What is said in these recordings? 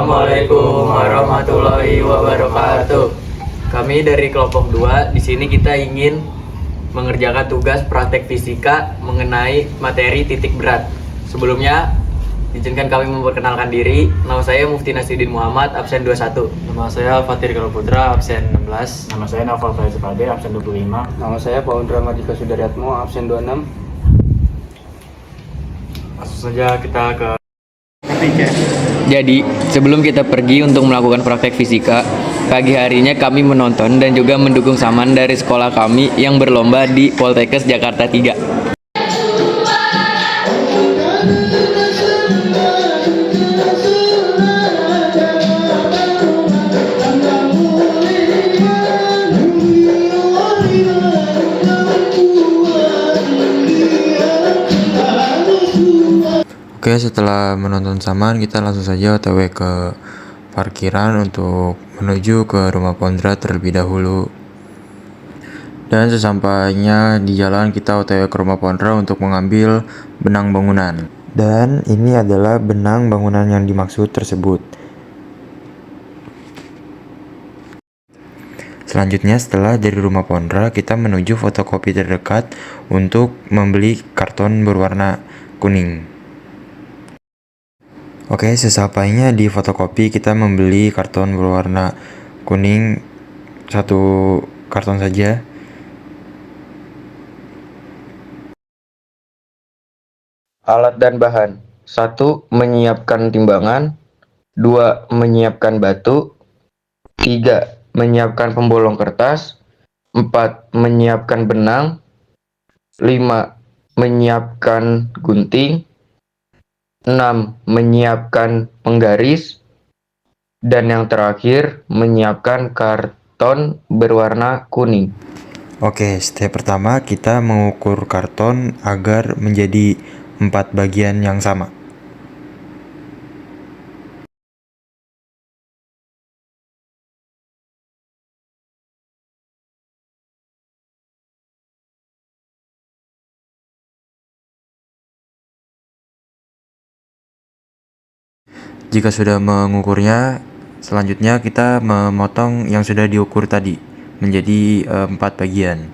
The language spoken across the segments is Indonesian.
Assalamualaikum warahmatullahi wabarakatuh. Kami dari kelompok 2 di sini kita ingin mengerjakan tugas praktek fisika mengenai materi titik berat. Sebelumnya, izinkan kami memperkenalkan diri. Nama saya Mufti Nasruddin Muhammad, absen 21. Nama saya Fatir Putra, absen 16. Nama saya Naufal Faiz Pade, absen 25. Nama saya Paundra Madika Sudaryatmo, absen 26. Langsung saja kita ke Jadi, sebelum kita pergi untuk melakukan praktek fisika, pagi harinya kami menonton dan juga mendukung Saman dari sekolah kami yang berlomba di Poltekkes Jakarta 3. Oke, setelah menonton Saman, kita langsung saja OTW ke parkiran untuk menuju ke rumah Pondra terlebih dahulu. Dan sesampainya di jalan, kita OTW ke rumah Pondra untuk mengambil benang bangunan. Dan ini adalah benang bangunan yang dimaksud tersebut. Selanjutnya, setelah dari rumah Pondra, kita menuju fotokopi terdekat untuk membeli karton berwarna kuning. Oke, sesampainya di fotokopi kita membeli karton berwarna kuning, satu karton saja. Alat dan bahan: 1. Menyiapkan timbangan. 2. Menyiapkan batu. 3. Menyiapkan pembolong kertas. 4. Menyiapkan benang. 5. Menyiapkan gunting. 6. Menyiapkan penggaris. Dan yang terakhir, menyiapkan karton berwarna kuning. Oke, step pertama kita mengukur karton agar menjadi 4 bagian yang sama. Jika sudah mengukurnya, selanjutnya kita memotong yang sudah diukur tadi menjadi 4 bagian.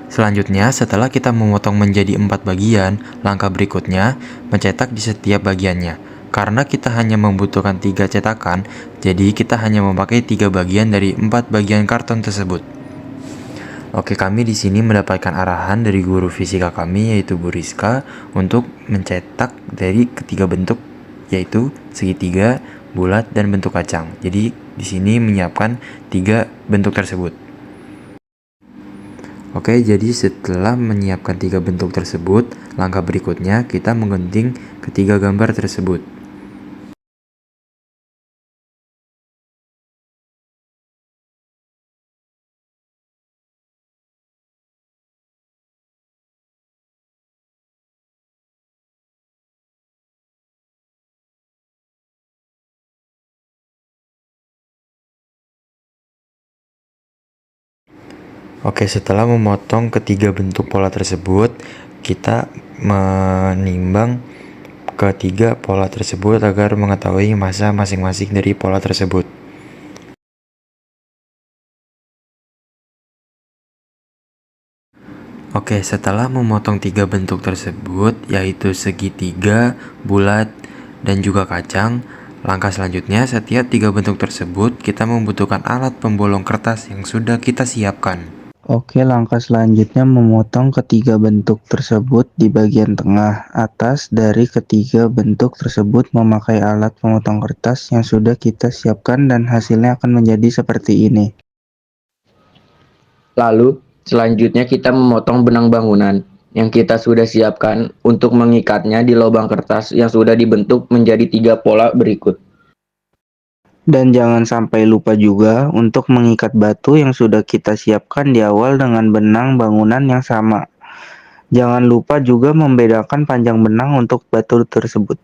Selanjutnya, setelah kita memotong menjadi 4 bagian, langkah berikutnya mencetak di setiap bagiannya. Karena kita hanya membutuhkan 3 cetakan, jadi kita hanya memakai 3 bagian dari 4 bagian karton tersebut. Oke, kami di sini mendapatkan arahan dari guru fisika kami, yaitu Bu Rizka, untuk mencetak dari ketiga bentuk, yaitu segitiga, bulat, dan bentuk kacang. Jadi di sini menyiapkan 3 bentuk tersebut. Oke, jadi setelah menyiapkan 3 bentuk tersebut, langkah berikutnya kita menggunting ketiga gambar tersebut. Oke, setelah memotong ketiga bentuk pola tersebut, kita menimbang ketiga pola tersebut agar mengetahui massa masing-masing dari pola tersebut. Oke, setelah memotong 3 bentuk tersebut, yaitu segitiga, bulat, dan juga kacang, langkah selanjutnya setiap 3 bentuk tersebut kita membutuhkan alat pembolong kertas yang sudah kita siapkan. Oke, langkah selanjutnya memotong ketiga bentuk tersebut di bagian tengah atas dari ketiga bentuk tersebut memakai alat pemotong kertas yang sudah kita siapkan dan hasilnya akan menjadi seperti ini. Lalu, selanjutnya kita memotong benang bangunan yang kita sudah siapkan untuk mengikatnya di lubang kertas yang sudah dibentuk menjadi 3 pola berikut. Dan jangan sampai lupa juga untuk mengikat batu yang sudah kita siapkan di awal dengan benang bangunan yang sama. Jangan lupa juga membedakan panjang benang untuk batu tersebut.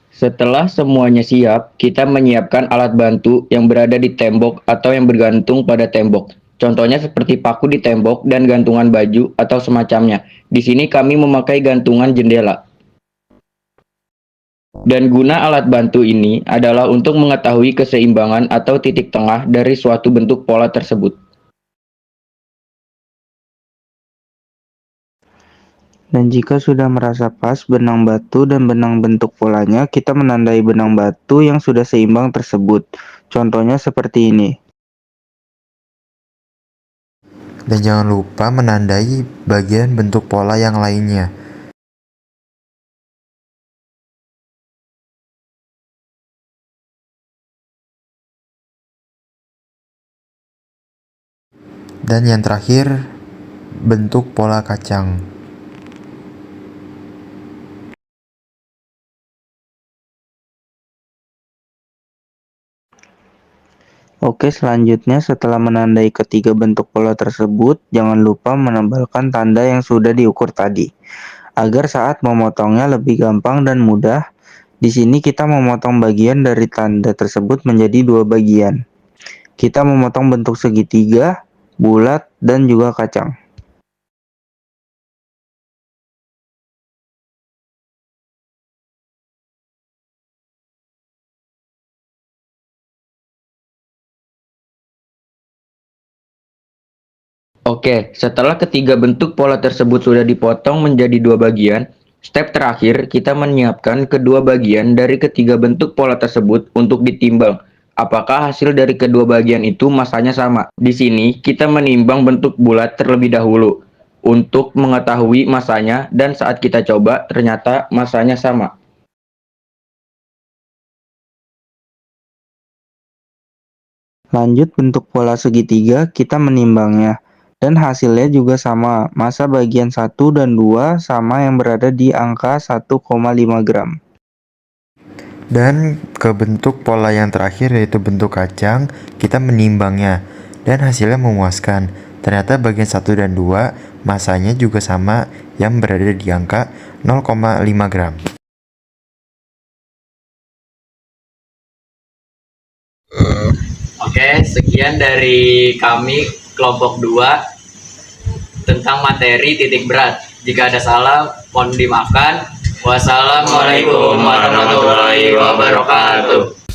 Setelah semuanya siap, kita menyiapkan alat bantu yang berada di tembok atau yang bergantung pada tembok. Contohnya seperti paku di tembok dan gantungan baju atau semacamnya. Di sini kami memakai gantungan jendela. Dan guna alat bantu ini adalah untuk mengetahui keseimbangan atau titik tengah dari suatu bentuk pola tersebut. Dan jika sudah merasa pas benang batu dan benang bentuk polanya, kita menandai benang batu yang sudah seimbang tersebut. Contohnya seperti ini. Dan jangan lupa menandai bagian bentuk pola yang lainnya. Dan yang terakhir, bentuk pola kacang. Oke, selanjutnya setelah menandai ketiga bentuk pola tersebut, jangan lupa menambahkan tanda yang sudah diukur tadi. Agar saat memotongnya lebih gampang dan mudah, di sini kita memotong bagian dari tanda tersebut menjadi dua bagian. Kita memotong bentuk segitiga, bulat, dan juga kacang. Oke, setelah ketiga bentuk pola tersebut sudah dipotong menjadi dua bagian, step terakhir kita menyiapkan kedua bagian dari ketiga bentuk pola tersebut untuk ditimbang. Apakah hasil dari kedua bagian itu masanya sama? Di sini kita menimbang bentuk bulat terlebih dahulu untuk mengetahui masanya, dan saat kita coba ternyata masanya sama. Lanjut bentuk pola segitiga, kita menimbangnya. Dan hasilnya juga sama, massa bagian 1 dan 2 sama yang berada di angka 1,5 gram. Dan ke bentuk pola yang terakhir yaitu bentuk kacang, kita menimbangnya. Dan hasilnya memuaskan. Ternyata bagian 1 dan 2 masanya juga sama yang berada di angka 0,5 gram. Oke, sekian dari kami kelompok 2 tentang materi titik berat. Jika ada salah, mohon dimaafkan. Wassalamualaikum warahmatullahi wabarakatuh.